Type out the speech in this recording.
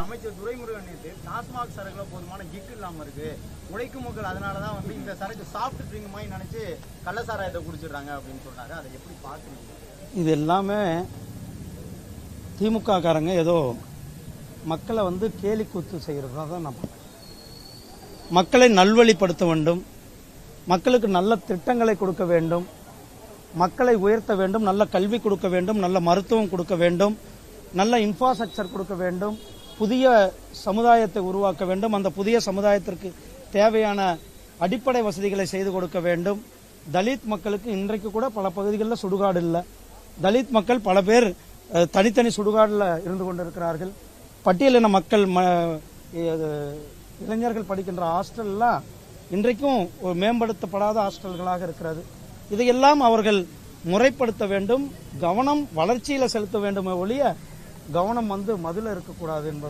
அமைச்சர் துரைமுருகன் நேற்று டாஸ்மாக் சரக்குல போதுமான கிக் இல்லாம இருக்கு, உழைக்கும் மக்கள் அதனாலதான் இந்த சரக்கு சாஃப்ட் ட்ரிங்க் மாதிரி நினைச்சு கள்ளசாராயத்தை குடிச்சிடுறாங்க அப்படின்னு சொல்றாங்க. அதை எப்படி பாக்குறீங்க? இது எல்லாமே திமுக காரங்க ஏதோ மக்களை கேலி கூத்து செய்யறதா தான் நான் பார்க்கிறேன். மக்களை நல்வழிப்படுத்த வேண்டும், மக்களுக்கு நல்ல திட்டங்களை கொடுக்க வேண்டும், மக்களை உயர்த்த வேண்டும், நல்ல கல்வி கொடுக்க வேண்டும், நல்ல மருத்துவம் கொடுக்க வேண்டும், நல்ல இன்ஃப்ராஸ்ட்ரக்சர் கொடுக்க வேண்டும், புதிய சமுதாயத்தை உருவாக்க வேண்டும், அந்த புதிய சமுதாயத்திற்கு தேவையான அடிப்படை வசதிகளை செய்து கொடுக்க வேண்டும். தலித் மக்களுக்கு இன்றைக்கு கூட பல பகுதிகளில் சுடுகாடு இல்லை. தலித் மக்கள் பல பேர் தனித்தனி சுடுகாடில் இருந்து கொண்டிருக்கிறார்கள். பட்டியலின மக்கள் இளைஞர்கள் படிக்கின்ற ஹாஸ்டல்லாம் இன்றைக்கும் ஒரு மேம்படுத்தப்படாத ஹாஸ்டல்களாக இருக்கிறது. இதையெல்லாம் அவர்கள் முறைப்படுத்த வேண்டும். கவனம் வளர்ச்சியில் செலுத்த வேண்டுமே ஒழிய கவனம் மதுல இருக்கக்கூடாது என்பது